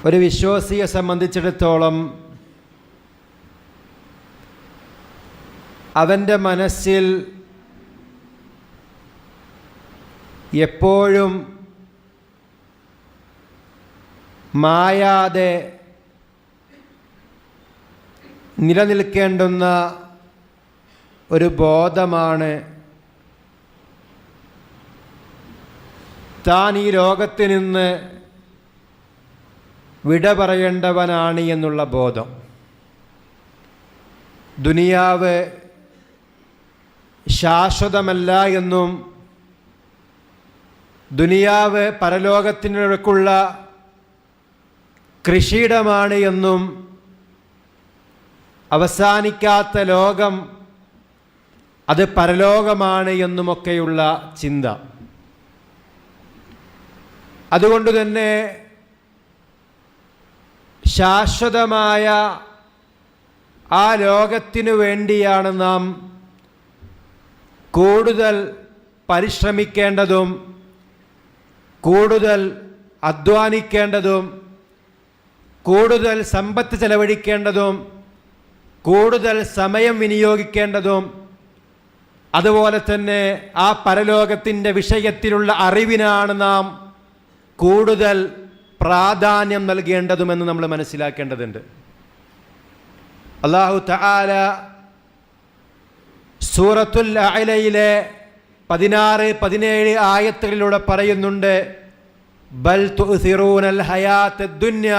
ഒരു വിശ്വാസിയെ സംബന്ധിച്ചിടത്തോളം അവൻ്റെ മനസ്സിൽ എപ്പോഴും മായാതെ നിലനിൽക്കേണ്ടുന്ന ഒരു ബോധമാണ് താൻ ഈ ലോകത്തിൽ നിന്ന് വിട പറയേണ്ടവനാണ് എന്നുള്ള ബോധം. ദുനിയാവ് ശാശ്വതമല്ല എന്നും ദുനിയാവ് പരലോകത്തിനേക്കുള്ള കൃഷിയിടമാണ് എന്നും അവസാനിക്കാത്ത ലോകം അത് പരലോകമാണ് എന്നുമൊക്കെയുള്ള ചിന്ത. അതുകൊണ്ട് തന്നെ ശാശ്വതമായ ആ ലോകത്തിനു വേണ്ടിയാണ് നാം കൂടുതൽ പരിശ്രമിക്കേണ്ടതും കൂടുതൽ അധ്വാനിക്കേണ്ടതും കൂടുതൽ സമ്പത്ത് ചെലവഴിക്കേണ്ടതും കൂടുതൽ സമയം വിനിയോഗിക്കേണ്ടതും അതുപോലെ തന്നെ ആ പരലോകത്തിൻ്റെ വിഷയത്തിലുള്ള അറിവിനാണ് നാം കൂടുതൽ പ്രാധാന്യം നൽകേണ്ടതുമെന്ന് നമ്മൾ മനസ്സിലാക്കേണ്ടതുണ്ട്. അല്ലാഹു തആല സൂറത്തുൽ അഅലയിലെ 16-17 ആയത്തുകളിലൂടെ പറയുന്നുണ്ട്, ബൽ തുസിറൂനൽ ഹയാത്തദ് ദുനിയ,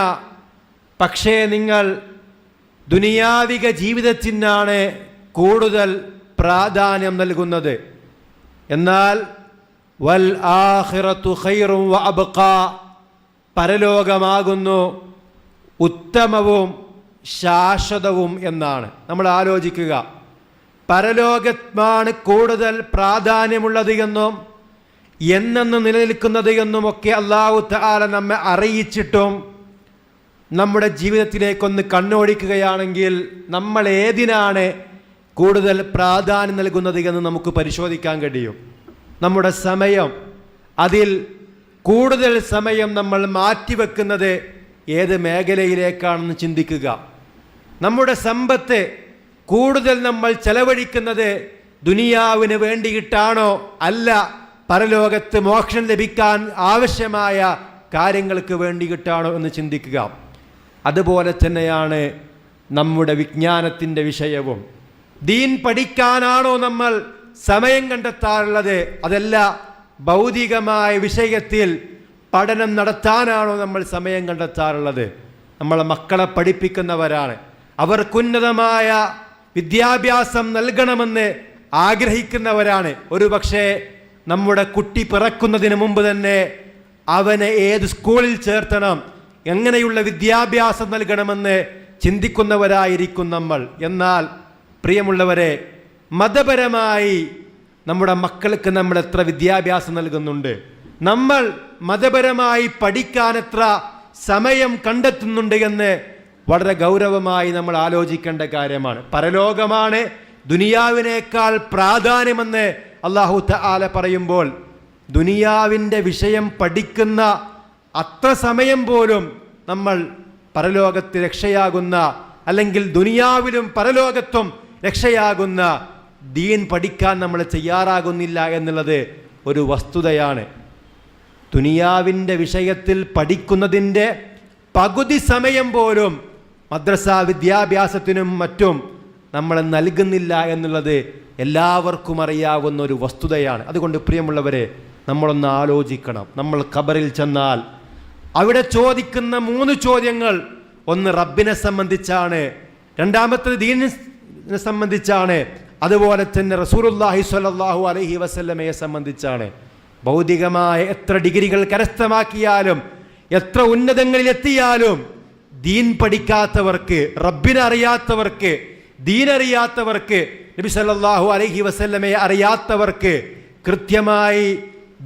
പക്ഷേ നിങ്ങൾ ദുനിയാവിക ജീവിതത്തിനാണ് കൂടുതൽ പ്രാധാന്യം നൽകുന്നത്. എന്നാൽ വൽ ആഖിറത്തു ഖൈറും വ അബ്ഖാ, പരലോകമാകുന്നു ഉത്തമവും ശാശ്വതവും എന്നാണ്. നമ്മൾ ആലോചിക്കുക, പരലോകമാണ് കൂടുതൽ പ്രാധാന്യമുള്ളത് എന്നും എന്നെന്ന് നിലനിൽക്കുന്നത് എന്നുമൊക്കെ അല്ലാഹു തആല നമ്മെ അറിയിച്ചിട്ടും നമ്മുടെ ജീവിതത്തിലേക്കൊന്ന് കണ്ണോടിക്കുകയാണെങ്കിൽ നമ്മൾ ഏതിനാണ് കൂടുതൽ പ്രാധാന്യം നൽകുന്നത് എന്ന് നമുക്ക് പരിശോധിക്കാൻ കഴിയും. നമ്മുടെ സമയം, അതിൽ കൂടുതൽ സമയം നമ്മൾ മാറ്റിവെക്കുന്നത് ഏത് മേഖലയിലേക്കാണെന്ന് ചിന്തിക്കുക. നമ്മുടെ സമ്പത്ത് കൂടുതൽ നമ്മൾ ചെലവഴിക്കുന്നത് ദുനിയാവിന് വേണ്ടിയിട്ടാണോ അല്ല പരലോകത്ത് മോക്ഷം ലഭിക്കാൻ ആവശ്യമായ കാര്യങ്ങൾക്ക് വേണ്ടിയിട്ടാണോ എന്ന് ചിന്തിക്കുക. അതുപോലെ തന്നെയാണ് നമ്മുടെ വിജ്ഞാനത്തിൻ്റെ വിഷയവും. ദീൻ പഠിക്കാനാണോ നമ്മൾ സമയം കണ്ടെത്താറുള്ളത്, അതല്ല ഭൗതികമായ വിഷയത്തിൽ പഠനം നടത്താനാണോ നമ്മൾ സമയം കണ്ടെത്താറുള്ളത്? നമ്മളെ മക്കളെ പഠിപ്പിക്കുന്നവരാണ്, അവർക്കുന്നതമായ വിദ്യാഭ്യാസം നൽകണമെന്ന് ആഗ്രഹിക്കുന്നവരാണ്. ഒരു പക്ഷേ നമ്മുടെ കുട്ടി പിറക്കുന്നതിന് മുമ്പ് തന്നെ അവനെ ഏത് സ്കൂളിൽ ചേർത്തണം, എങ്ങനെയുള്ള വിദ്യാഭ്യാസം നൽകണമെന്ന് ചിന്തിക്കുന്നവരായിരിക്കും നമ്മൾ. എന്നാൽ പ്രിയമുള്ളവരെ, മതപരമായി നമ്മുടെ മക്കൾക്ക് നമ്മൾ എത്ര വിദ്യാഭ്യാസം നൽകുന്നുണ്ട്? നമ്മൾ മതപരമായി പഠിക്കാൻ എത്ര സമയം കണ്ടെത്തുന്നുണ്ട് എന്ന് വളരെ ഗൗരവമായി നമ്മൾ ആലോചിക്കേണ്ട കാര്യമാണ്. പരലോകമാണ് ദുനിയാവിനേക്കാൾ പ്രാധാന്യമെന്ന് അല്ലാഹു തആല പറയുമ്പോൾ ദുനിയാവിൻ്റെ വിഷയം പഠിക്കുന്ന അത്ര സമയം പോലും നമ്മൾ പരലോകത്ത് രക്ഷയാകുന്ന, അല്ലെങ്കിൽ ദുനിയാവിലും പരലോകത്തും രക്ഷയാകുന്ന ദീൻ പഠിക്കാൻ നമ്മൾ തയ്യാറാകുന്നില്ല എന്നുള്ളത് ഒരു വസ്തുതയാണ്. ദുനിയാവിൻ്റെ വിഷയത്തിൽ പഠിക്കുന്നതിൻ്റെ പകുതി സമയം പോലും മദ്രസ വിദ്യാഭ്യാസത്തിനും മറ്റും നമ്മൾ നൽകുന്നില്ല എന്നുള്ളത് എല്ലാവർക്കും അറിയാവുന്ന ഒരു വസ്തുതയാണ്. അതുകൊണ്ട് പ്രിയമുള്ളവരെ, നമ്മളൊന്ന് ആലോചിക്കണം. നമ്മൾ ഖബറിൽ ചെന്നാൽ അവിടെ ചോദിക്കുന്ന 3 ചോദ്യങ്ങൾ, ഒന്ന് റബ്ബിനെ സംബന്ധിച്ചാണ്, രണ്ടാമത്തേത് ദീനിനെ സംബന്ധിച്ചാണ്, അതുപോലെ തന്നെ റസൂലുള്ളാഹി സ്വല്ലല്ലാഹു അലൈഹി വസല്ലമയെ സംബന്ധിച്ചാണ്. ഭൗതികമായ എത്ര ഡിഗ്രികൾ കരസ്ഥമാക്കിയാലും എത്ര ഉന്നതങ്ങളിലെത്തിയാലും ദീൻ പഠിക്കാത്തവർക്ക്, റബ്ബിനെ അറിയാത്തവർക്ക്, ദീനറിയാത്തവർക്ക്, നബി സല്ലല്ലാഹു അലൈഹി വസല്ലമയെ അറിയാത്തവർക്ക്, കൃത്യമായി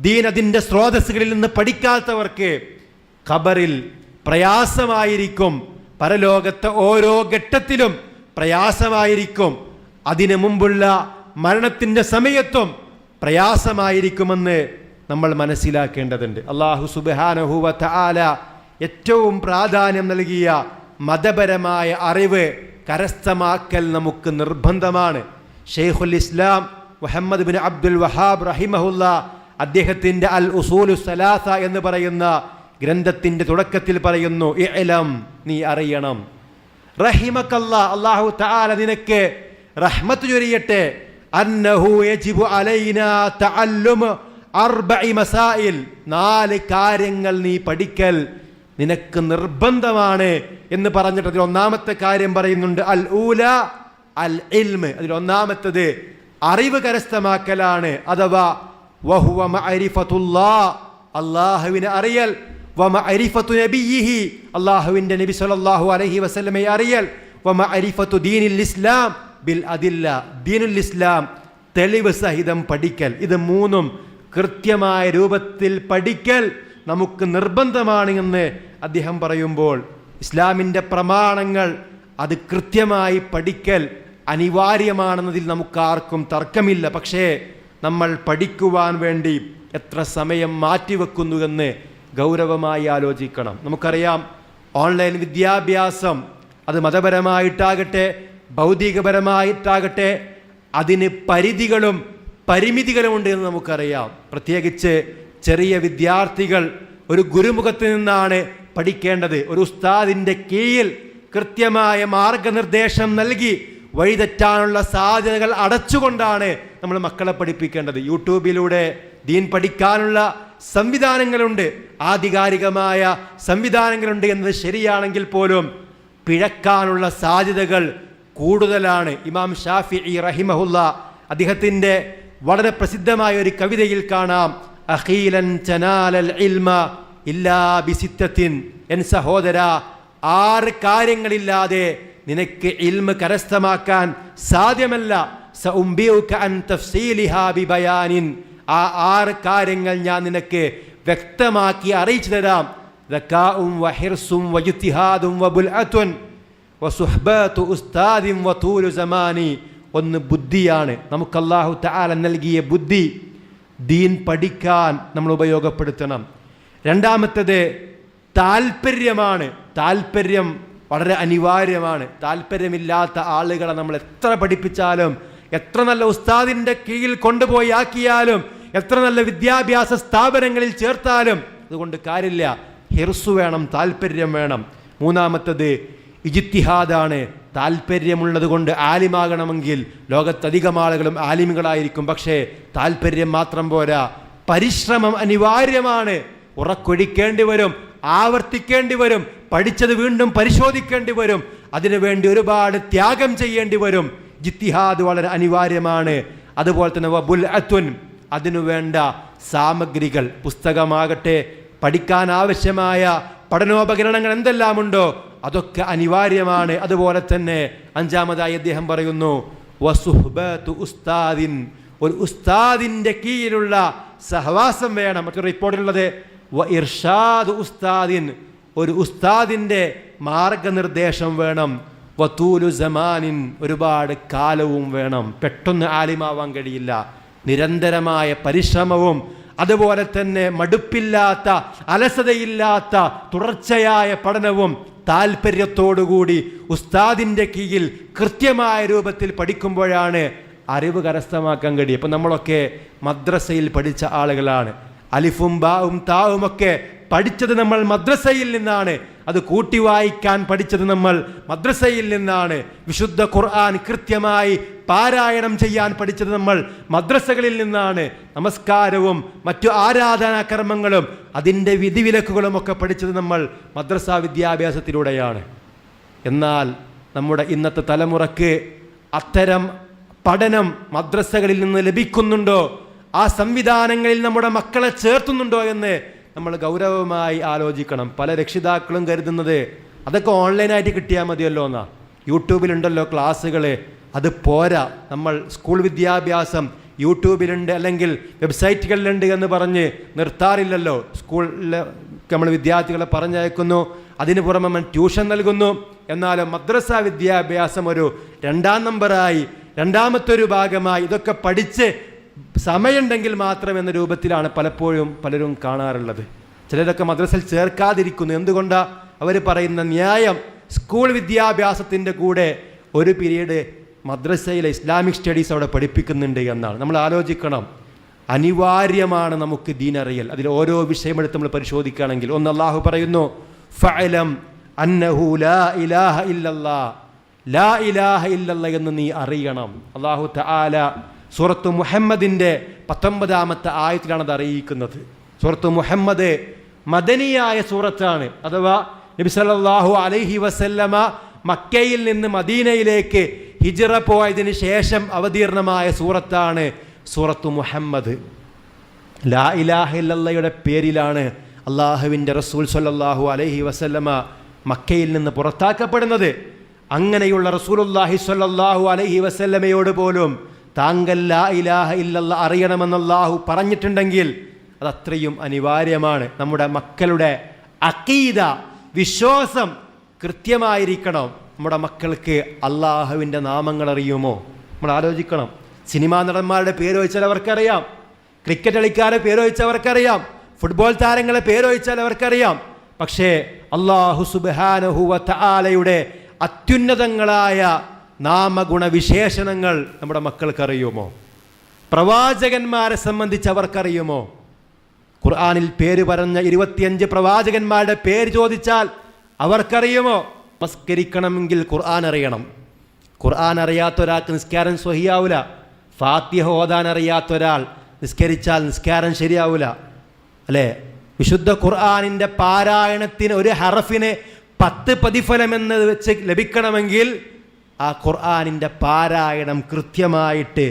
ദീൻ അതിൻ്റെ സ്രോതസ്സുകളിൽ നിന്ന് പഠിക്കാത്തവർക്ക് ഖബറിൽ പ്രയാസമായിരിക്കും. പരലോകത്തെ ഓരോ ഘട്ടത്തിലും പ്രയാസമായിരിക്കും. അതിനു മുമ്പുള്ള മരണത്തിൻ്റെ സമയത്തും പ്രയാസമായിരിക്കുമെന്ന് നമ്മൾ മനസ്സിലാക്കേണ്ടതുണ്ട്. അല്ലാഹു സുബ്ഹാനഹു വ തആല ഏറ്റവും പ്രാധാന്യം നൽകിയ മതപരമായ അറിവ് കരസ്ഥമാക്കൽ നമുക്ക് നിർബന്ധമാണ്. ഷെയ്ഖുൽ ഇസ്ലാം മുഹമ്മദ് ബിൻ അബ്ദുൽ വഹാബ് റഹിമഹുല്ല അദ്ദേഹത്തിൻ്റെ അൽ ഉസൂലു സലാസ എന്ന് പറയുന്ന ഗ്രന്ഥത്തിൻ്റെ തുടക്കത്തിൽ പറയുന്നു, ഇഅ്ലം, നീ അറിയണം, റഹിമക്കല്ലാ, അല്ലാഹു തആല നിനക്ക് റഹ്മത്ത് ചൊരിയട്ടെ, അന്നഹു യജിബു അലൈനാ തഅല്ലുമു അർബഇ മസായിൽ, 4 കാര്യങ്ങൾ നീ പഠിക്കൽ നിനക്ക് നിർബന്ധമാണ് എന്ന് പറഞ്ഞിട്ട് അതിൽ ഒന്നാമത്തെ കാര്യം പറയുന്നുണ്ട്, അൽ ഊല അൽ ഇൽമ്. അതിൽ ഒന്നാമത്തത് അറിവ് കരസ്ഥമാക്കലാണ്, അഥവാ വഹുവ മഅരിഫത്തുല്ലാഹ്, അല്ലാഹുവിനെ അറിയൽ, വമഅരിഫത്തു നബിയിഹി, അല്ലാഹുവിൻ്റെ നബി സല്ലല്ലാഹു അലൈഹി വസല്ലമയെ അറിയൽ, വമഅരിഫത്തു ദീനിൽ ഇസ്ലാം ബിൽ അദില്ല, ദീനുൽ ഇസ്ലാം തെളിവ് സഹിതം പഠിക്കൽ. ഇത് 3ഉം കൃത്യമായ രൂപത്തിൽ പഠിക്കൽ നമുക്ക് നിർബന്ധമാണ് എന്ന് അദ്ദേഹം പറയുമ്പോൾ, ഇസ്ലാമിൻ്റെ പ്രമാണങ്ങൾ അത് കൃത്യമായി പഠിക്കൽ അനിവാര്യമാണെന്നതിൽ നമുക്കാർക്കും തർക്കമില്ല. പക്ഷേ നമ്മൾ പഠിക്കുവാൻ വേണ്ടി എത്ര സമയം മാറ്റിവെക്കുന്നുവെന്ന് ഗൗരവമായി ആലോചിക്കണം. നമുക്കറിയാം, ഓൺലൈൻ വിദ്യാഭ്യാസം അത് മതപരമായിട്ടാകട്ടെ ഭൗതികപരമായിട്ടാകട്ടെ അതിന് പരിധികളും പരിമിതികളും ഉണ്ട് എന്ന് നമുക്കറിയാം. പ്രത്യേകിച്ച് ചെറിയ വിദ്യാർത്ഥികൾ ഒരു ഗുരുമുഖത്ത് നിന്നാണ് പഠിക്കേണ്ടത്. ഒരു ഉസ്താദിൻ്റെ കീഴിൽ കൃത്യമായ മാർഗനിർദ്ദേശം നൽകി വഴിതെറ്റാനുള്ള സാധ്യതകൾ അടച്ചുകൊണ്ടാണ് നമ്മൾ മക്കളെ പഠിപ്പിക്കേണ്ടത്. യൂട്യൂബിലൂടെ ദീൻ പഠിക്കാനുള്ള സംവിധാനങ്ങളുണ്ട്, ആധികാരികമായ സംവിധാനങ്ങളുണ്ട് എന്നത് ശരിയാണെങ്കിൽ പോലും പിഴക്കാനുള്ള സാധ്യതകൾ കൂടുതലാണ്. ഇമാം ഷാഫിഈ റഹിമഹുല്ല അദ്ദേഹത്തിൻ്റെ വളരെ പ്രസിദ്ധമായ ഒരു കവിതയിൽ കാണാം, അഖീലൻ ചനാലൽ ഇൽമ ഇല്ലാ ബിസിത്തത്തിൻ, എൻ സഹോദര 6 കാര്യങ്ങളില്ലാതെ നിനക്ക് ഇൽമ കരസ്ഥമാക്കാൻ സാധ്യമല്ല. സഉംബിഉക അൻ തഫ്സീലിഹാ ബിബയാനിൻ, ആ 6 കാര്യങ്ങൾ ഞാൻ നിനക്ക് വ്യക്തമാക്കി അറിയിച്ചു തരാം. ദകാഉം വഹിർസും വജ്തിഹാദും വബുൽഅത്തുൻ വസുഹ്ബത്തു ഉസ്താദിൻ വതൂലു സമാനി. ഒന്ന് ബുദ്ധിയാണ്, നമുക്ക് അല്ലാഹു തആല നൽകിയ ബുദ്ധി ദീൻ പഠിക്കാൻ നമ്മൾ ഉപയോഗപ്പെടുത്തണം. രണ്ടാമത്തേത് താല്പര്യമാണ്, താല്പര്യം വളരെ അനിവാര്യമാണ്. താല്പര്യമില്ലാത്ത ആളുകളെ നമ്മൾ എത്ര പഠിപ്പിച്ചാലും, എത്ര നല്ല ഉസ്താദിൻ്റെ കീഴിൽ കൊണ്ടുപോയി ആക്കിയാലും, എത്ര നല്ല വിദ്യാഭ്യാസ സ്ഥാപനങ്ങളിൽ ചേർത്താലും അതുകൊണ്ട് കാര്യമില്ല. ഹിർസു വേണം, താല്പര്യം വേണം. മൂന്നാമത്തത് ഇജ്തിഹാദാണ്. താല്പര്യമുള്ളത് കൊണ്ട് ആലിമാകണമെങ്കിൽ ലോകത്തധികം ആളുകളും ആലിമുകളായിരിക്കും. പക്ഷേ താല്പര്യം മാത്രം പോരാ, പരിശ്രമം അനിവാര്യമാണ്. ഉറക്കൊഴിക്കേണ്ടി വരും, ആവർത്തിക്കേണ്ടി വരും, പഠിച്ചത് വീണ്ടും പരിശോധിക്കേണ്ടി വരും, അതിനുവേണ്ടി ഒരുപാട് ത്യാഗം ചെയ്യേണ്ടി വരും. ഇജ്തിഹാദ് വളരെ അനിവാര്യമാണ്. അതുപോലെ തന്നെ വബുൽഅത്തുൻ, അതിനുവേണ്ട സാമഗ്രികൾ, പുസ്തകമാകട്ടെ പഠിക്കാൻ ആവശ്യമായ പഠനോപകരണങ്ങൾ എന്തെല്ലാമുണ്ടോ അതൊക്കെ അനിവാര്യമാണ്. അതുപോലെ തന്നെ അഞ്ചാമതായി അദ്ദേഹം പറയുന്നു വസുഹ്ബത്തു ഉസ്താദിൻ, ഒരു ഉസ്താദിൻ്റെ കീഴിലുള്ള സഹവാസം വേണം. മറ്റൊരു റിപ്പോർട്ടിലുള്ളത് വ ഇർഷാദ് ഉസ്താദിൻ, ഒരു ഉസ്താദിൻ്റെ മാർഗനിർദ്ദേശം വേണം. വതൂലു സമാനിൻ, ഒരുപാട് കാലവും വേണം. പെട്ടെന്ന് ആലിമാവാൻ കഴിയില്ല. നിരന്തരമായ പരിശ്രമവും അതുപോലെ തന്നെ മടുപ്പില്ലാത്ത അലസതയില്ലാത്ത തുടർച്ചയായ പഠനവും താല്പര്യത്തോടുകൂടി ഉസ്താദിൻ്റെ കീഴിൽ കൃത്യമായ രൂപത്തിൽ പഠിക്കുമ്പോഴാണ് അറിവ് കരസ്ഥമാക്കാൻ കഴിയും. ഇപ്പം നമ്മളൊക്കെ മദ്രസയിൽ പഠിച്ച ആളുകളാണ്. അലിഫും ബാവും താവും ഒക്കെ പഠിച്ചത് നമ്മൾ മദ്രസയിൽ നിന്നാണ്. അത് കൂട്ടി വായിക്കാൻ പഠിച്ചത് നമ്മൾ മദ്രസയിൽ നിന്നാണ്. വിശുദ്ധ ഖുർആൻ കൃത്യമായി പാരായണം ചെയ്യാൻ പഠിച്ചത് നമ്മൾ മദ്രസകളിൽ നിന്നാണ്. നമസ്കാരവും മറ്റു ആരാധനാകർമ്മങ്ങളും അതിൻ്റെ വിധിവിലക്കുകളും ഒക്കെ പഠിച്ചത് നമ്മൾ മദ്രസാ വിദ്യാഭ്യാസത്തിലൂടെയാണ്. എന്നാൽ നമ്മുടെ ഇന്നത്തെ തലമുറക്ക് അത്തരം പഠനം മദ്രസകളിൽ നിന്ന് ലഭിക്കുന്നുണ്ടോ, ആ സംവിധാനങ്ങളിൽ നമ്മുടെ മക്കളെ ചേർത്തുന്നുണ്ടോ എന്ന് നമ്മൾ ഗൗരവമായി ആലോചിക്കണം. പല രക്ഷിതാക്കളും കരുതുന്നത് അതൊക്കെ ഓൺലൈനായിട്ട് കിട്ടിയാൽ മതിയല്ലോ എന്നാ. യൂട്യൂബിലുണ്ടല്ലോ ക്ലാസ്സുകൾ, അത് പോരാ. നമ്മൾ സ്കൂൾ വിദ്യാഭ്യാസം യൂട്യൂബിലുണ്ട് അല്ലെങ്കിൽ വെബ്സൈറ്റുകളിലുണ്ട് എന്ന് പറഞ്ഞ് നിർത്താറില്ലല്ലോ. സ്കൂളിൽ നമ്മൾ വിദ്യാർത്ഥികളെ പറഞ്ഞയക്കുന്നു, അതിന് പുറമെ നമ്മൾ ട്യൂഷൻ നൽകുന്നു. എന്നാലും മദ്രസ വിദ്യാഭ്യാസം ഒരു 2ാം നമ്പറായി, രണ്ടാമത്തെ ഒരു ഭാഗമായി ഇതൊക്കെ പഠിച്ച് സമയമുണ്ടെങ്കിൽ മാത്രം എന്ന രൂപത്തിലാണ് പലപ്പോഴും പലരും കാണാറുള്ളത്. ചിലരൊക്കെ മദ്രസയിൽ ചേർക്കാതിരിക്കുന്നു. എന്തുകൊണ്ടാ? അവർ പറയുന്ന ന്യായം സ്കൂൾ വിദ്യാഭ്യാസത്തിൻ്റെ കൂടെ ഒരു പീരീഡ് മദ്രസയിലെ ഇസ്ലാമിക് സ്റ്റഡീസ് അവിടെ പഠിപ്പിക്കുന്നുണ്ട് എന്നാണ്. നമ്മൾ ആലോചിക്കണം, അനിവാര്യമാണ് നമുക്ക് ദീനറിയൽ. അതിൽ ഓരോ വിഷയമെടുത്ത് നമ്മൾ പരിശോധിക്കുകയാണെങ്കിൽ, ഒന്ന് അല്ലാഹു പറയുന്നു ഫഅലം അന്നഹു ലാ ഇലാഹ ഇല്ലല്ലാഹ്, ലാ ഇലാഹ ഇല്ലല്ലാഹ് എന്ന് നീ അറിയണം. അല്ലാഹു തആല സൂറത്ത് മുഹമ്മദിൻ്റെ 19-ാമത്തെ ആയത്തിലാണ് അത് അറിയിക്കുന്നത്. സൂറത്ത് മുഹമ്മദ് മദനിയായ സൂറത്താണ്. അഥവാ നബി സല്ലല്ലാഹു അലൈഹി വസല്ലമ മക്കയിൽ നിന്ന് മദീനയിലേക്ക് ഹിജ്റ പോയതിന് ശേഷം അവതീർണമായ സൂറത്താണ് സൂറത്ത് മുഹമ്മദ്. ലാ ഇലാഹ ഇല്ലല്ലാഹയുടെ പേരിലാണ് അള്ളാഹുവിൻ്റെ റസൂൽ സല്ലല്ലാഹു അലൈഹി വസല്ലമ മക്കയിൽ നിന്ന് പുറത്താക്കപ്പെടുന്നത്. അങ്ങനെയുള്ള റസൂലുള്ളാഹി സ്വല്ലല്ലാഹു അലൈഹി വസല്ലമയോട് പോലും താങ്കൾ ലാ ഇലാഹ ഇല്ലല്ലാഹ് അറിയണമെന്ന് അല്ലാഹു പറഞ്ഞിട്ടുണ്ടെങ്കിൽ അതത്രയും അനിവാര്യമാണ്. നമ്മുടെ മക്കളുടെ അഖീദ, വിശ്വാസം കൃത്യമായിരിക്കണം. നമ്മുടെ മക്കൾക്ക് അള്ളാഹുവിൻ്റെ നാമങ്ങൾ അറിയുമോ? നമ്മൾ ആലോചിക്കണം. സിനിമാ നടന്മാരുടെ പേര് ചോദിച്ചാൽ അവർക്കറിയാം, ക്രിക്കറ്റ് കളിക്കാരുടെ പേര് ചോദിച്ചാൽ അവർക്കറിയാം, ഫുട്ബോൾ താരങ്ങളെ പേര് ചോദിച്ചാൽ അവർക്കറിയാം. പക്ഷേ അല്ലാഹു സുബ്ഹാനഹു വ തആലയുടെ അത്യുന്നതങ്ങളായ നാമഗുണവിശേഷണങ്ങൾ നമ്മുടെ മക്കൾക്കറിയുമോ? പ്രവാചകന്മാരെ സംബന്ധിച്ച് അവർക്കറിയുമോ? ഖുർആനിൽ പേര് പറഞ്ഞ 25 പ്രവാചകന്മാരുടെ പേര് ചോദിച്ചാൽ അവർക്കറിയുമോ? നമസ്കരിക്കണമെങ്കിൽ ഖുർആൻ അറിയണം. ഖുർആൻ അറിയാത്ത ഒരാൾക്ക് നിസ്കാരം സ്വഹിയാവൂല. ഫാത്തിഹ ഓതാൻ അറിയാത്ത ഒരാൾ നിസ്കരിച്ചാൽ നിസ്കാരം ശരിയാവൂല, അല്ലേ? വിശുദ്ധ ഖുർആനിൻ്റെ പാരായണത്തിന് ഒരു ഹറഫിന് 10 പ്രതിഫലമെന്ന് വെച്ച് ലഭിക്കണമെങ്കിൽ ആ ഖുർആനിൻ്റെ പാരായണം കൃത്യമായിട്ട്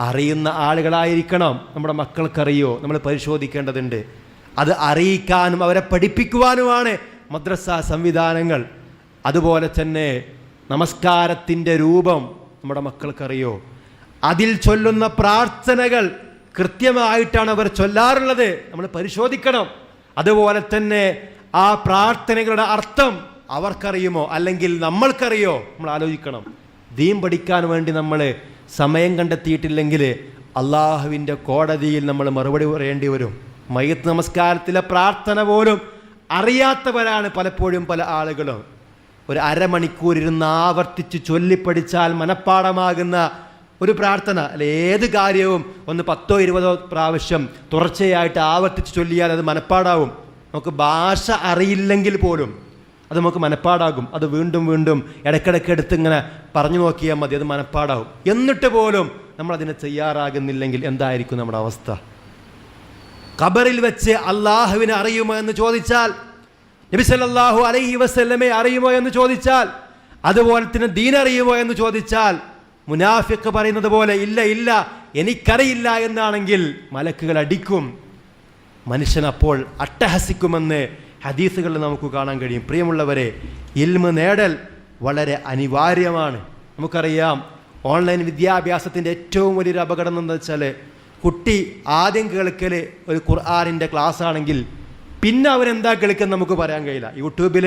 അറിയുന്ന ആളുകളായിരിക്കണം. നമ്മുടെ മക്കൾക്കറിയോ? നമ്മൾ പരിശോധിക്കേണ്ടതുണ്ട്. അത് അറിയിക്കാനും അവരെ പഠിപ്പിക്കുവാനുമാണ് മദ്രസ സംവിധാനങ്ങൾ. അതുപോലെ തന്നെ നമസ്കാരത്തിൻ്റെ രൂപം നമ്മുടെ മക്കൾക്കറിയോ? അതിൽ ചൊല്ലുന്ന പ്രാർത്ഥനകൾ കൃത്യമായിട്ടാണ് അവർ ചൊല്ലാറുള്ളത്, നമ്മൾ പരിശോധിക്കണം. അതുപോലെ തന്നെ ആ പ്രാർത്ഥനകളുടെ അർത്ഥം അവർക്കറിയുമോ? അല്ലെങ്കിൽ നമ്മൾക്കറിയോ? നമ്മൾ ആലോചിക്കണം. ദീൻ പഠിക്കാൻ വേണ്ടി നമ്മൾ സമയം കണ്ടെത്തിയിട്ടില്ലെങ്കിൽ അള്ളാഹുവിൻ്റെ കോടതിയിൽ നമ്മൾ മറുപടി പറയേണ്ടി വരും. മയ്യിത്ത് നമസ്കാരത്തിലെ പ്രാർത്ഥന പോലും അറിയാത്തവരാണ് പലപ്പോഴും പല ആളുകളും. ഒരു അരമണിക്കൂർ ഇരുന്ന് ആവർത്തിച്ച് ചൊല്ലിപ്പടിച്ചാൽ മനഃപ്പാടമാകുന്ന ഒരു പ്രാർത്ഥന അല്ലെ, ഏത് കാര്യവും ഒന്ന് 10-20 പ്രാവശ്യം തുടർച്ചയായിട്ട് ആവർത്തിച്ച് ചൊല്ലിയാൽ അത് മനഃപ്പാടാവും. നമുക്ക് ഭാഷ അറിയില്ലെങ്കിൽ പോലും അത് നമുക്ക് മനഃപ്പാടാകും. അത് വീണ്ടും വീണ്ടും ഇടയ്ക്കിടയ്ക്ക് എടുത്ത് ഇങ്ങനെ പറഞ്ഞു നോക്കിയാൽ മതി, അത് മനഃപ്പാടാവും. എന്നിട്ട് പോലും നമ്മൾ അതിനെ തയ്യാറാകുന്നില്ലെങ്കിൽ എന്തായിരിക്കും നമ്മുടെ അവസ്ഥ? ഖബറിൽ വെച്ച് അള്ളാഹുവിനെ അറിയുമോ എന്ന് ചോദിച്ചാൽ, നബി സല്ലല്ലാഹു അലൈഹി വസല്ലമയെ അറിയുമോ എന്ന് ചോദിച്ചാൽ, അതുപോലെ തന്നെ ദീൻ അറിയുമോ എന്ന് ചോദിച്ചാൽ, മുനാഫിഖ് പറയുന്നത് പോലെ ഇല്ല ഇല്ല എനിക്കറിയില്ല എന്നാണെങ്കിൽ മലക്കുകൾ അടിക്കും, മനുഷ്യൻ അപ്പോൾ അട്ടഹസിക്കുമെന്ന് ഹദീസുകളിൽ നമുക്ക് കാണാൻ കഴിയും. പ്രിയമുള്ളവരെ, ഇൽമ് നേടൽ വളരെ അനിവാര്യമാണ്. നമുക്കറിയാം, ഓൺലൈൻ വിദ്യാഭ്യാസത്തിൻ്റെ ഏറ്റവും വലിയൊരു അപകടം എന്താ വെച്ചാൽ, കുട്ടി ആദ്യം കേൾക്കൽ ഒരു ഖുർആനിൻ്റെ ക്ലാസ് ആണെങ്കിൽ പിന്നെ അവനെന്താ കേൾക്കുന്നത് നമുക്ക് പറയാൻ കഴിയില്ല. യൂട്യൂബിൽ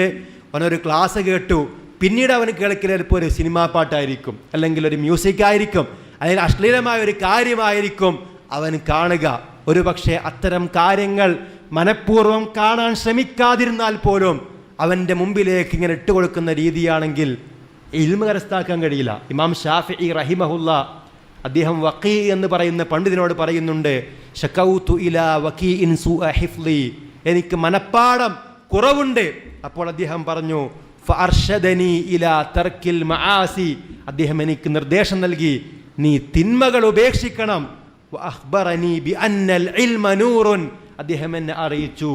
അവനൊരു ക്ലാസ് കേട്ടു, പിന്നീട് അവന് കേൾക്കൽ ചിലപ്പോൾ ഒരു സിനിമാ പാട്ടായിരിക്കും, അല്ലെങ്കിൽ ഒരു മ്യൂസിക് ആയിരിക്കും, അല്ലെങ്കിൽ അശ്ലീലമായ ഒരു കാര്യമായിരിക്കും അവൻ കാണുക. ഒരു പക്ഷേ അത്തരം കാര്യങ്ങൾ മനഃപൂർവ്വം കാണാൻ ശ്രമിക്കാതിരുന്നാൽ പോലും അവൻ്റെ മുമ്പിലേക്ക് ഇങ്ങനെ ഇട്ടുകൊടുക്കുന്ന രീതിയാണെങ്കിൽ ഇൽമ കരസ്ഥമാക്കാൻ കഴിയില്ല. ഇമാം ഷാഫിഈ റഹിമഹുല്ല അദ്ദേഹം വഖീ എന്ന് പറയുന്ന പണ്ഡിതനോട് പറയുന്നുണ്ട്, ശകൗതു ഇലാ വഖീഇൻ സൂഅ ഹിഫ്ളി, എനിക്ക് മനഃപ്പാടം കുറവുണ്ട്. അപ്പോൾ അദ്ദേഹം പറഞ്ഞു, ഫഅർഷദനി ഇലാ തർക്കിൽ മആസി, അദ്ദേഹം എനിക്ക് നിർദ്ദേശം നൽകി, നീ തിന്മകൾ ഉപേക്ഷിക്കണം. വഅഖ്ബറനി ബിഅന്നൽ ഇൽമ നൂറുൻ, അദ്ദേഹം എന്നെ അറിയിച്ചു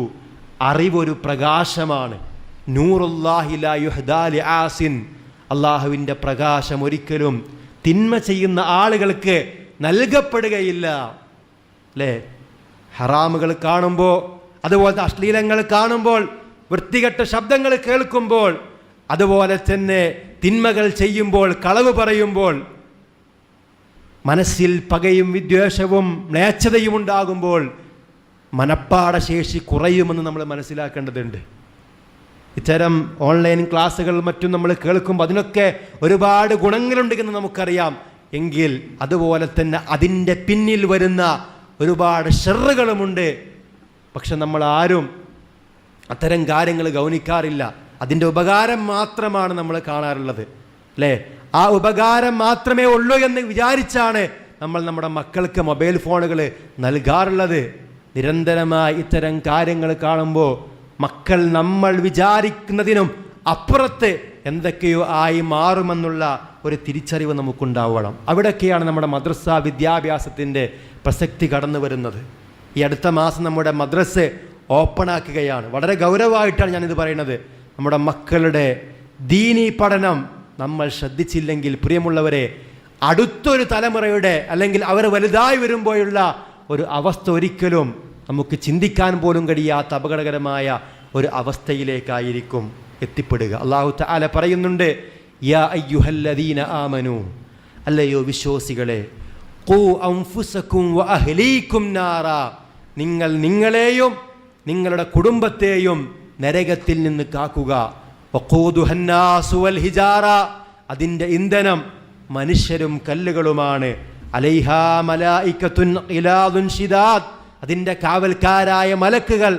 അറിവൊരു പ്രകാശമാണ്. നൂറുല്ലാഹി ലാ യുഹ്ദാ ലിആസിൻ, അള്ളാഹുവിൻ്റെ പ്രകാശം ഒരിക്കലും തിന്മ ചെയ്യുന്ന ആളുകൾക്ക് നൽകപ്പെടുകയില്ല. അല്ലേ? ഹറാമുകൾ കാണുമ്പോൾ, അതുപോലത്തെ അശ്ലീലങ്ങൾ കാണുമ്പോൾ, വൃത്തികെട്ട ശബ്ദങ്ങൾ കേൾക്കുമ്പോൾ, അതുപോലെ തന്നെ തിന്മകൾ ചെയ്യുമ്പോൾ, കളവ് പറയുമ്പോൾ, മനസ്സിൽ പകയും വിദ്വേഷവും മ്ലേച്ഛതയും ഉണ്ടാകുമ്പോൾ മനഃപ്പാടശേഷി കുറയുമെന്ന് നമ്മൾ മനസ്സിലാക്കേണ്ടതുണ്ട്. ഇത്തരം ഓൺലൈൻ ക്ലാസ്സുകൾ മറ്റും നമ്മൾ കേൾക്കുമ്പോൾ അതിനൊക്കെ ഒരുപാട് ഗുണങ്ങളുണ്ട് എന്ന് നമുക്കറിയാം. എങ്കിൽ അതുപോലെ തന്നെ അതിൻ്റെ പിന്നിൽ വരുന്ന ഒരുപാട് ഷർറുകളുമുണ്ട്. പക്ഷെ നമ്മൾ ആരും അത്തരം കാര്യങ്ങൾ ഗൗനിക്കാറില്ല. അതിൻ്റെ ഉപകാരം മാത്രമാണ് നമ്മൾ കാണാറുള്ളത്, അല്ലേ? ആ ഉപകാരം മാത്രമേ ഉള്ളൂ എന്ന് വിചാരിച്ചാണ് നമ്മൾ നമ്മുടെ മക്കൾക്ക് മൊബൈൽ ഫോണുകൾ നൽകാറുള്ളത്. നിരന്തരമായി ഇത്തരം കാര്യങ്ങൾ കാണുമ്പോൾ മക്കൾ നമ്മൾ വിചാരിക്കുന്നതിനും അപ്പുറത്ത് എന്തൊക്കെയോ ആയി മാറുമെന്നുള്ള ഒരു തിരിച്ചറിവ് നമുക്കുണ്ടാവണം. അവിടെയൊക്കെയാണ് നമ്മുടെ മദ്രസ വിദ്യാഭ്യാസത്തിൻ്റെ പ്രസക്തി കടന്നു വരുന്നത്. ഈ അടുത്ത മാസം നമ്മുടെ മദ്രസ ഓപ്പണാക്കുകയാണ്. വളരെ ഗൗരവമായിട്ടാണ് ഞാനിത് പറയുന്നത്. നമ്മുടെ മക്കളുടെ ദീനീ പഠനം നമ്മൾ ശ്രദ്ധിച്ചില്ലെങ്കിൽ പ്രിയമുള്ളവരെ, അടുത്തൊരു തലമുറയുടെ അല്ലെങ്കിൽ അവർ വലുതായി വരുമ്പോഴുള്ള ഒരു അവസ്ഥ ഒരിക്കലും നമുക്ക് ചിന്തിക്കാൻ പോലും കഴിയാത്ത അപകടകരമായ ഒരു അവസ്ഥയിലേക്കായിരിക്കും എത്തിപ്പെടുക. അല്ലാഹു തആല പറയുന്നുണ്ട്, യാ അയ്യുഹല്ലദീന ആമനൂ, അല്ലയോ വിശ്വാസികളെ, ഖൂ അൻഫുസകും വഅഹ്ലീകും നാറാ, നിങ്ങൾ നിങ്ങളെയും നിങ്ങളുടെ കുടുംബത്തെയും നരകത്തിൽ നിന്ന് കാക്കുക. വഖൂദുഹന്നാസു വൽ ഹിജാറ, അതിൻ്റെ ഇന്ധനം മനുഷ്യരും കല്ലുകളുമാണ്. അലൈഹാ മലായികത്തുൻ ഖിലാദുൻ ശിദാദ്, അതിൻ്റെ കാവൽക്കാരായ മലക്കുകൾ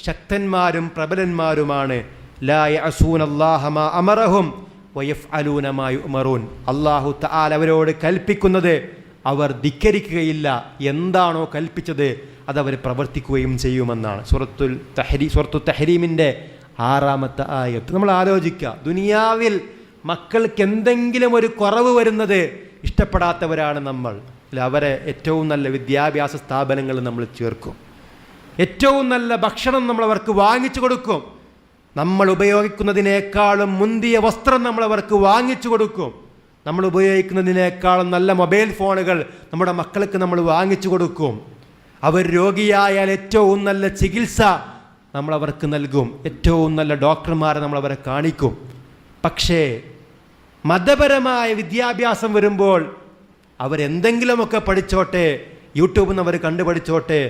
ശക്തന്മാരും പ്രബലന്മാരുമാണ്. ലാ യഅസൂനല്ലാഹ മാ അമറഹും വയഫ്അലൂന മാ യുഅ്മറൂൻ, അല്ലാഹു തആല അവരോട് കൽപ്പിക്കുന്നത് അവർ ധിക്കരിക്കുകയില്ല, എന്താണോ കൽപ്പിച്ചത് അതവർ പ്രവർത്തിക്കുകയും ചെയ്യുമെന്നാണ്. സൂറത്തു തഹ്രീമിൻ്റെ 6-ാമത്തെ ആയത്ത്. നമ്മൾ ആലോചിക്കുക, ദുനിയാവിൽ മക്കൾക്ക് എന്തെങ്കിലും ഒരു കുറവ് വരുന്നത് ഇഷ്ടപ്പെടാത്തവരാണ് നമ്മൾ. അവരെ ഏറ്റവും നല്ല വിദ്യാഭ്യാസ സ്ഥാപനങ്ങൾ നമ്മൾ ചേർക്കും, ഏറ്റവും നല്ല ഭക്ഷണം നമ്മൾ അവർക്ക് വാങ്ങിച്ചു കൊടുക്കും, നമ്മൾ ഉപയോഗിക്കുന്നതിനേക്കാളും മുന്തിയ വസ്ത്രം നമ്മൾ അവർക്ക് വാങ്ങിച്ചു കൊടുക്കും, നമ്മൾ ഉപയോഗിക്കുന്നതിനേക്കാളും നല്ല മൊബൈൽ ഫോണുകൾ നമ്മുടെ മക്കൾക്ക് നമ്മൾ വാങ്ങിച്ചു കൊടുക്കും. അവർ രോഗിയായാൽ ഏറ്റവും നല്ല ചികിത്സ നമ്മൾ അവർക്ക് നൽകും, ഏറ്റവും നല്ല ഡോക്ടർമാരെ നമ്മൾ അവരെ കാണിക്കും. പക്ഷേ മതപരമായ വിദ്യാഭ്യാസം വരുമ്പോൾ അവരെന്തെങ്കിലുമൊക്കെ പഠിച്ചോട്ടെ, യൂട്യൂബിൽ നിന്ന് അവർ കണ്ടുപഠിച്ചോട്ടെ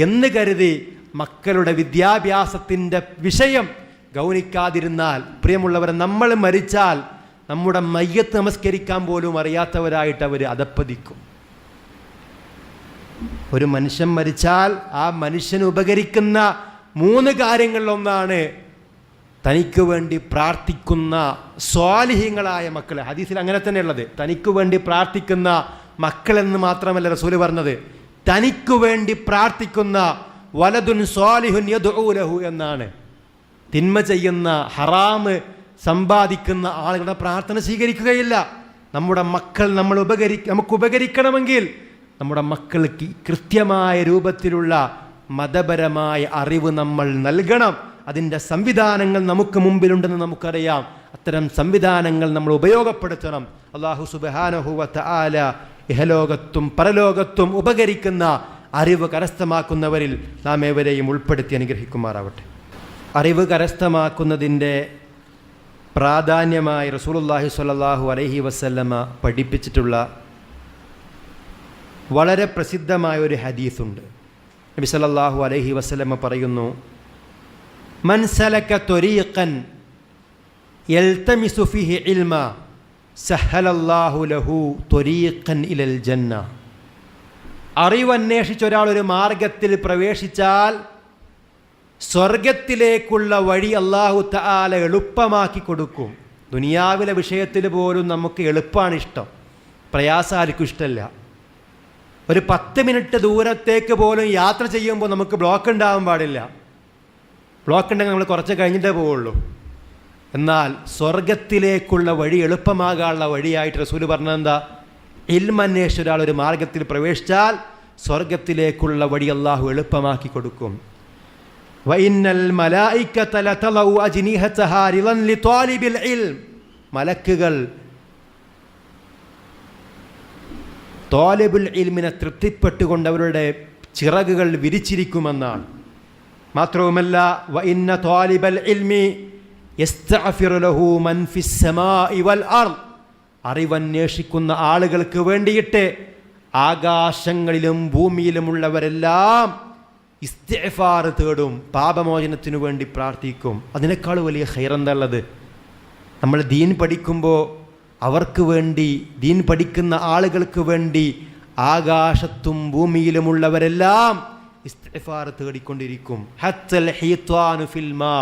എന്ന് കരുതി മക്കളുടെ വിദ്യാഭ്യാസത്തിൻ്റെ വിഷയം ഗൗനിക്കാതിരുന്നാൽ, പ്രിയമുള്ളവരെ, നമ്മൾ മരിച്ചാൽ നമ്മുടെ മയ്യത്ത് നമസ്കരിക്കാൻ പോലും അറിയാത്തവരായിട്ട് അവർ അധപ്പതിക്കും. ഒരു മനുഷ്യൻ മരിച്ചാൽ ആ മനുഷ്യന് ഉപകരിക്കുന്ന 3 കാര്യങ്ങളിലൊന്നാണ് തനിക്ക് വേണ്ടി പ്രാർത്ഥിക്കുന്ന സ്വാലിഹീങ്ങളായ മക്കൾ. ഹദീസിൽ അങ്ങനെ തന്നെ ഉള്ളത്. തനിക്ക് വേണ്ടി പ്രാർത്ഥിക്കുന്ന മക്കളെന്ന് മാത്രമല്ല റസൂല് പറഞ്ഞത്, തനിക്ക് വേണ്ടി പ്രാർത്ഥിക്കുന്ന വലതുൻ സ്വാലിഹുൻ യദ്ഉ ലഹു എന്നാണ്. തിന്മ ചെയ്യുന്ന, ഹറാമ് സമ്പാദിക്കുന്ന ആളുകളുടെ പ്രാർത്ഥന സ്വീകരിക്കുകയില്ല. നമ്മുടെ മക്കൾ നമുക്ക് ഉപകരിക്കണമെങ്കിൽ നമ്മുടെ മക്കൾക്ക് കൃത്യമായ രൂപത്തിലുള്ള മതപരമായ അറിവ് നമ്മൾ നൽകണം. അതിൻ്റെ സംവിധാനങ്ങൾ നമുക്ക് മുമ്പിലുണ്ടെന്ന് നമുക്കറിയാം. അത്തരം സംവിധാനങ്ങൾ നമ്മൾ ഉപയോഗപ്പെടുത്തണം. അല്ലാഹു സുബ്ഹാനഹു വ തആല ഇഹലോകത്തും പരലോകത്തും ഉപകരിക്കുന്ന അറിവ് കരസ്ഥമാക്കുന്നവരിൽ നാം ഏവരെയും ഉൾപ്പെടുത്തി അനുഗ്രഹിക്കുമാറാവട്ടെ. അറിവ് കരസ്ഥമാക്കുന്നതിൻ്റെ പ്രാധാന്യമായി റസൂലുള്ളാഹി സ്വല്ലല്ലാഹു അലൈഹി വസല്ലമ പഠിപ്പിച്ചിട്ടുള്ള വളരെ പ്രസിദ്ധമായ ഒരു ഹദീസുണ്ട്. നബി സല്ലല്ലാഹു അലൈഹി വസല്ലമ പറയുന്നു, മൻ സലക ത്വരീഖൻ യൽതമിസു ഫീഹി ഇൽമ സഹലല്ലാഹു ലഹു ത്വരീഖൻ ഇലൽ ജന്ന. അറിവന്വേഷിച്ച ഒരാൾ ഒരു മാർഗത്തിൽ പ്രവേശിച്ചാൽ സ്വർഗത്തിലേക്കുള്ള വഴി അല്ലാഹു തആല എളുപ്പമാക്കി കൊടുക്കും. ദുനിയാവിലെ വിഷയത്തിൽ പോലും നമുക്ക് എളുപ്പമാണ് ഇഷ്ടം, പ്രയാസം ആർക്കും ഇഷ്ടമല്ല. ഒരു 10 മിനിറ്റ് ദൂരത്തേക്ക് പോലും യാത്ര ചെയ്യുമ്പോൾ നമുക്ക് ബ്ലോക്ക് ഉണ്ടാവാൻ പാടില്ല. ബ്ലോക്ക് ഉണ്ടെങ്കിൽ നമ്മൾ കുറച്ച് കഴിഞ്ഞിട്ടേ പോവുള്ളൂ. എന്നാൽ സ്വർഗത്തിലേക്കുള്ള വഴി എളുപ്പമാകാനുള്ള വഴിയായിട്ട് റസൂല് പറഞ്ഞതെന്താ? ഇൽമന്വേഷിച്ച ഒരാൾ ഒരു മാർഗത്തിൽ പ്രവേശിച്ചാൽ സ്വർഗത്തിലേക്കുള്ള വഴി അല്ലാഹു എളുപ്പമാക്കി കൊടുക്കും. വഇന്നൽ മലായികത ലതലഉ അജ്നിഹതഹാ റിളൻ ലിത്വാലിബിൽ ഇൽം, മലക്കുകൾ ത്വാലിബുൽ ഇൽമിനെ തൃപ്തിപ്പെട്ടുകൊണ്ട് അവരുടെ ചിറകുകൾ വിരിച്ചിരിക്കുമെന്നാണ്. മാത്രവുമല്ല, വഇന്ന ത്വാലിബൽ ഇൽമി യസ്തഗ്ഫിറു ലഹു മൻ ഫിസ് സമാഇ വൽ അർദ്, അറിവന്വേഷിക്കുന്ന ആളുകൾക്ക് വേണ്ടിയിട്ട് ആകാശങ്ങളിലും ഭൂമിയിലുമുള്ളവരെല്ലാം ഇസ്തിഗ്ഫാർ തേടും, പാപമോചനത്തിനു വേണ്ടി പ്രാർത്ഥിക്കും. അതിനേക്കാൾ വലിയ ഖൈറെന്താണുള്ളത്? നമ്മൾ ദീൻ പഠിക്കുമ്പോൾ അവർക്ക് വേണ്ടി, ദീൻ പഠിക്കുന്ന ആളുകൾക്ക് വേണ്ടി ആകാശത്തും ഭൂമിയിലുമുള്ളവരെല്ലാം ഇസ്തിഗ്ഫാർ തേടിക്കൊണ്ടിരിക്കും. ഹത്തൽ ഹീത്വാനു ഫിൽ മാ,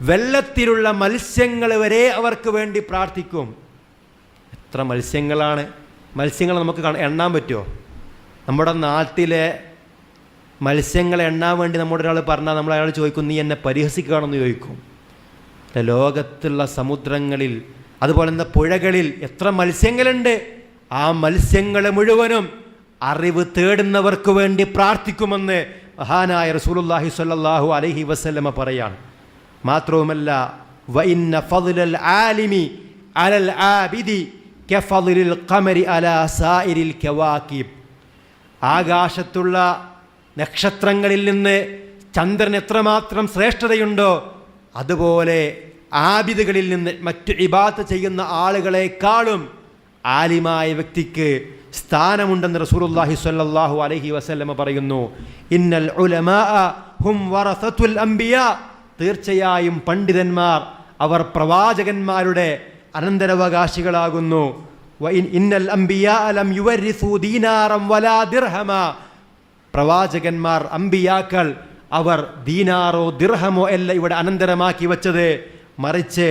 വെള്ളത്തിലുള്ള മത്സ്യങ്ങൾ വരെ അവർക്ക് വേണ്ടി പ്രാർത്ഥിക്കും. എത്ര മത്സ്യങ്ങളാണ്! മത്സ്യങ്ങൾ നമുക്ക് എണ്ണാൻ പറ്റുമോ? നമ്മുടെ നാട്ടിലെ മത്സ്യങ്ങളെ എണ്ണാൻ വേണ്ടി നമ്മുടെ ഒരാൾ പറഞ്ഞാൽ നമ്മൾ അയാൾ ചോദിക്കും, നീ എന്നെ പരിഹസിക്കുകയാണെന്ന് ചോദിക്കും. ലോകത്തുള്ള സമുദ്രങ്ങളിൽ അതുപോലെ തന്നെ പുഴകളിൽ എത്ര മത്സ്യങ്ങളുണ്ട്! ആ മത്സ്യങ്ങളെ മുഴുവനും അറിവ് തേടുന്നവർക്ക് വേണ്ടി പ്രാർത്ഥിക്കുമെന്ന് മഹാനായ റസൂലുള്ളാഹി സ്വല്ലല്ലാഹു അലൈഹി വസല്ലമ പറയാണ്. മാത്രവുമല്ല, വഇന്ന ഫദ്ലൽ ആലിമി അലൽ ആബിദി കഫദ്ലിൽ ഖമരി അലാ സായിരിൽ കവാകിബ്. ആകാശത്തുള്ള നക്ഷത്രങ്ങളിൽ നിന്ന് ചന്ദ്രൻ എത്രമാത്രം ശ്രേഷ്ഠതയുണ്ടോ അതുപോലെ ആബിദുകളിൽ നിന്ന് മറ്റു ഇബാദത്ത് ചെയ്യുന്ന ആളുകളെക്കാളും ആലിമായ വ്യക്തിക്ക് സ്ഥാനമുണ്ടെന്ന് റസൂലുള്ളാഹി സ്വല്ലല്ലാഹു അലൈഹി വസല്ലമ പറയുന്നു. ഇന്നൽ ഉലമാഅ ഹും വറസത്തുൽ അംബിയാ, തീർച്ചയായും പണ്ഡിതന്മാർ അവർ പ്രവാചകന്മാരുടെ അനന്തരാവകാശികളാകുന്നു. ഇന്നൽ അംബിയാ ലം യുവരിസു ദീനാറൻ വലാ ദിർഹമ, പ്രവാചകന്മാർ അംബിയാക്കൾ അവർ ദീനാറോ ദിർഹമോ അല്ല ഇവിടെ അനന്തരമാക്കി വച്ചത്, മറിച്ച്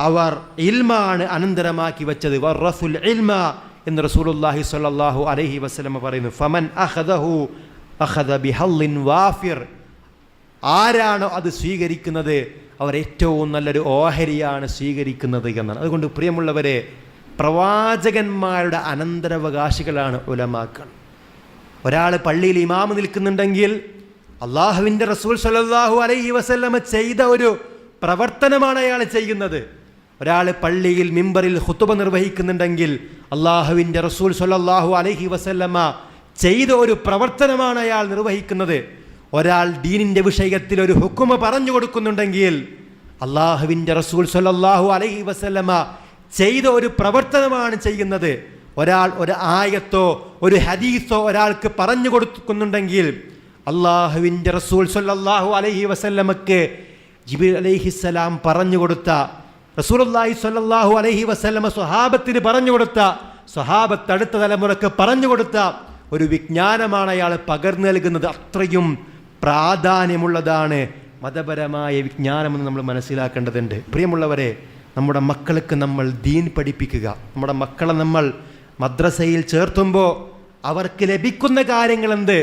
അവർ ഇൽമാണ് അനന്തരമാക്കി വച്ചത്. വറസുൽ ഇൽമ എന്ന് റസൂലുള്ളാഹി സ്വല്ലല്ലാഹു അലൈഹി വസല്ലം പറയുന്നു. ഫമൻ അഖദഹു അഖദ ബിഹല്ലിൻ വാഫിർ, ആരാണോ അത് സ്വീകരിക്കുന്നത് അവർ ഏറ്റവും നല്ലൊരു ഓഹരിയാണ് സ്വീകരിക്കുന്നത് എന്നാണ്. അതുകൊണ്ട് പ്രിയമുള്ളവരെ, പ്രവാചകന്മാരുടെ അനന്തരാവകാശികളാണ് ഉലമാക്കൾ. ഒരാൾ പള്ളിയിൽ ഇമാമ് നിൽക്കുന്നുണ്ടെങ്കിൽ അള്ളാഹുവിൻ്റെ റസൂൽ സ്വല്ലല്ലാഹു അലൈഹി വസല്ലമ ചെയ്ത ഒരു പ്രവർത്തനമാണ് അയാൾ ചെയ്യുന്നത്. ഒരാൾ പള്ളിയിൽ മിമ്പറിൽ ഖുതുബ നിർവഹിക്കുന്നുണ്ടെങ്കിൽ അള്ളാഹുവിൻ്റെ റസൂൽ സ്വല്ലല്ലാഹു അലൈഹി വസല്ലമ ചെയ്ത ഒരു പ്രവർത്തനമാണ് അയാൾ നിർവഹിക്കുന്നത്. ഒരാൾ ദീനിൻ്റെ വിഷയത്തിൽ ഒരു ഹുക്കുമ പറഞ്ഞു കൊടുക്കുന്നുണ്ടെങ്കിൽ അള്ളാഹുവിൻ്റെ റസൂൽ സ്വല്ലല്ലാഹു അലൈഹി വസല്ലമ ചെയ്ത ഒരു പ്രവർത്തനമാണ് ചെയ്യുന്നത്. ഒരാൾ ഒരു ആയത്തോ ഒരു ഹദീസോ ഒരാൾക്ക് പറഞ്ഞു കൊടുക്കുന്നുണ്ടെങ്കിൽ അള്ളാഹുവിൻ്റെ റസൂൽ സ്വല്ലല്ലാഹു അലൈഹി വസല്ലമക്ക് ജിബ്രീൽ അലൈഹിസ്സലാം പറഞ്ഞു കൊടുത്ത, റസൂലുള്ളാഹി സ്വല്ലല്ലാഹു അലൈഹി വസല്ലമ സ്വഹാബത്തിന് പറഞ്ഞു കൊടുത്ത, സ്വഹാബത്ത് അടുത്ത തലമുറക്ക് പറഞ്ഞു കൊടുത്ത ഒരു വിജ്ഞാനമാണ് അയാൾ പകർന്നു നൽകുന്നത്. അത്രയും പ്രാധാന്യമുള്ളതാണ് മതപരമായ വിജ്ഞാനമെന്ന് നമ്മൾ മനസ്സിലാക്കേണ്ടതുണ്ട്. പ്രിയമുള്ളവരെ, നമ്മുടെ മക്കൾക്ക് നമ്മൾ ദീൻ പഠിപ്പിക്കുക. നമ്മുടെ മക്കളെ നമ്മൾ മദ്രസയിൽ ചേർത്തുമ്പോൾ അവർക്ക് ലഭിക്കുന്ന കാര്യങ്ങൾ എന്ത്,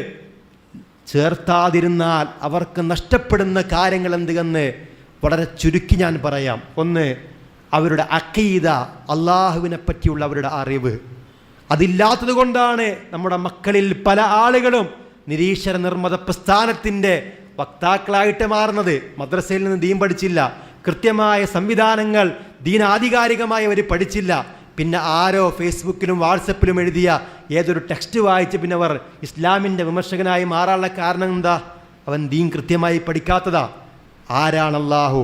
ചേർത്താതിരുന്നാൽ അവർക്ക് നഷ്ടപ്പെടുന്ന കാര്യങ്ങൾ എന്ത് എന്ന് വളരെ ചുരുക്കി ഞാൻ പറയാം. ഒന്ന്, അവരുടെ അഖീദ, അള്ളാഹുവിനെ പറ്റിയുള്ള അവരുടെ അറിവ്. അതില്ലാത്തത് കൊണ്ടാണ് നമ്മുടെ മക്കളിൽ പല ആളുകളും നിരീശ്വര നിർമ്മത പ്രസ്ഥാനത്തിൻ്റെ വക്താക്കളായിട്ട് മാറുന്നത്. മദ്രസയിൽ നിന്ന് ദീൻ പഠിച്ചില്ല, കൃത്യമായ സംവിധാനങ്ങൾ ദീൻ ആധികാരികമായി അവർ പഠിച്ചില്ല. പിന്നെ ആരോ ഫേസ്ബുക്കിലും വാട്സപ്പിലും എഴുതിയ ഏതൊരു ടെക്സ്റ്റ് വായിച്ച് പിന്നെ അവർ ഇസ്ലാമിൻ്റെ വിമർശകനായി മാറാനുള്ള കാരണം എന്താ? അവൻ ദീൻ കൃത്യമായി പഠിക്കാത്തതാ. ആരാണ് അല്ലാഹു,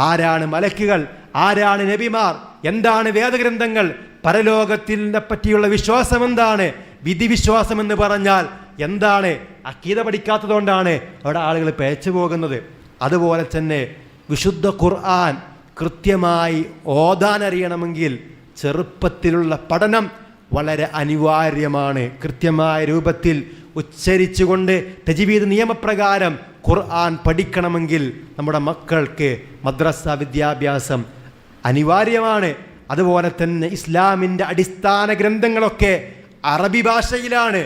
ആരാണ് മലക്കുകൾ, ആരാണ് നബിമാർ, എന്താണ് വേദഗ്രന്ഥങ്ങൾ, പരലോകത്തിനെ പറ്റിയുള്ള വിശ്വാസം എന്താണ്, വിധിവിശ്വാസം എന്ന് പറഞ്ഞാൽ എന്താണ്, അഖീദ പഠിക്കാത്തതുകൊണ്ടാണ് അവിടെ ആളുകൾ പേച്ചു പോകുന്നത്. അതുപോലെ തന്നെ വിശുദ്ധ ഖുർആൻ കൃത്യമായി ഓതാൻ അറിയണമെങ്കിൽ ചെറുപ്പത്തിലുള്ള പഠനം വളരെ അനിവാര്യമാണ്. കൃത്യമായ രൂപത്തിൽ ഉച്ചരിച്ചുകൊണ്ട് തജ്വീദ് നിയമപ്രകാരം ഖുർആൻ പഠിക്കണമെങ്കിൽ നമ്മുടെ മക്കൾക്ക് മദ്രസ വിദ്യാഭ്യാസം അനിവാര്യമാണ്. അതുപോലെ തന്നെ ഇസ്ലാമിൻ്റെ അടിസ്ഥാന ഗ്രന്ഥങ്ങളൊക്കെ അറബി ഭാഷയിലാണ്.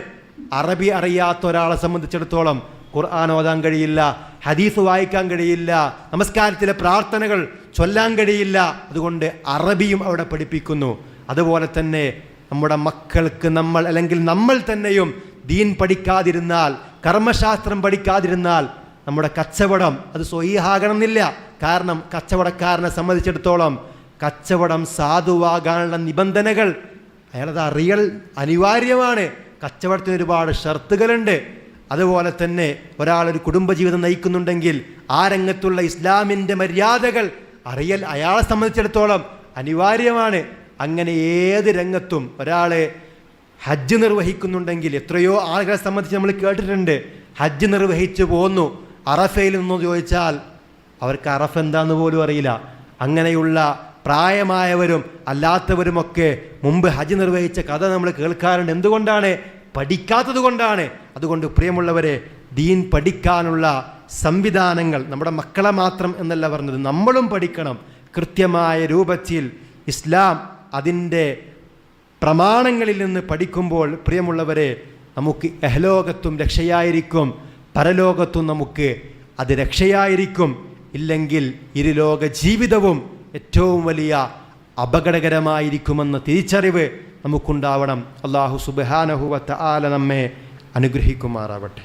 അറബി അറിയാത്ത ഒരാളെ സംബന്ധിച്ചിടത്തോളം ഖുർആൻ ഓതാൻ കഴിയില്ല, ഹദീസ് വായിക്കാൻ കഴിയില്ല, നമസ്കാരത്തിലെ പ്രാർത്ഥനകൾ ചൊല്ലാൻ കഴിയില്ല. അതുകൊണ്ട് അറബിയും അവിടെ പഠിപ്പിക്കുന്നു. അതുപോലെ തന്നെ നമ്മുടെ മക്കൾക്ക് നമ്മൾ അല്ലെങ്കിൽ നമ്മൾ തന്നെയും ദീൻ പഠിക്കാതിരുന്നാൽ, കർമ്മശാസ്ത്രം പഠിക്കാതിരുന്നാൽ നമ്മുടെ കച്ചവടം അത് സ്വഹീഹാകണമെന്നില്ല. കാരണം കച്ചവടക്കാരനെ സംബന്ധിച്ചിടത്തോളം കച്ചവടം സാധുവാകാനുള്ള നിബന്ധനകൾ അയാളത് അറിയൽ അനിവാര്യമാണ്. കച്ചവടത്തിന് ഒരുപാട് ഷർത്തുകളുണ്ട്. അതുപോലെ തന്നെ ഒരാളൊരു കുടുംബജീവിതം നയിക്കുന്നുണ്ടെങ്കിൽ ആ രംഗത്തുള്ള ഇസ്ലാമിൻ്റെ മര്യാദകൾ അറിയൽ അയാളെ സംബന്ധിച്ചിടത്തോളം അനിവാര്യമാണ്. അങ്ങനെ ഏത് രംഗത്തും ഒരാൾ ഹജ്ജ് നിർവഹിക്കുന്നുണ്ടെങ്കിൽ എത്രയോ ആളുകളെ സംബന്ധിച്ച് നമ്മൾ കേട്ടിട്ടുണ്ട്, ഹജ്ജ് നിർവഹിച്ചു പോന്നു, അറഫയിൽ നിന്നോ ചോദിച്ചാൽ അവർക്ക് അറഫ എന്താണെന്ന് പോലും അറിയില്ല. അങ്ങനെയുള്ള പ്രായമായവരും അല്ലാത്തവരുമൊക്കെ മുമ്പ് ഹജ്ജ് നിർവഹിച്ച കഥ നമ്മൾ കേൾക്കാറുണ്ട്. എന്തുകൊണ്ടാണ്? പഠിക്കാത്തത് കൊണ്ടാണ്. അതുകൊണ്ട് പ്രിയമുള്ളവരെ, ദീൻ പഠിക്കാനുള്ള സംവിധാനങ്ങൾ നമ്മുടെ മക്കളെ മാത്രം എന്നല്ല പറഞ്ഞത്, നമ്മളും പഠിക്കണം. കൃത്യമായ രൂപത്തിൽ ഇസ്ലാം അതിൻ്റെ പ്രമാണങ്ങളിൽ നിന്ന് പഠിക്കുമ്പോൾ പ്രിയമുള്ളവരെ, നമുക്ക് ഇഹലോകത്തും രക്ഷയായിരിക്കും, പരലോകത്തും നമുക്ക് അത് രക്ഷയായിരിക്കും. ഇല്ലെങ്കിൽ ഇരുലോക ജീവിതവും ഏറ്റവും വലിയ അപകടകരമായിരിക്കുമെന്ന തിരിച്ചറിവ് നമുക്കുണ്ടാവണം. അല്ലാഹു സുബ്ഹാനഹു വ തആല നമ്മെ അനുഗ്രഹിക്കുമാറാവട്ടെ.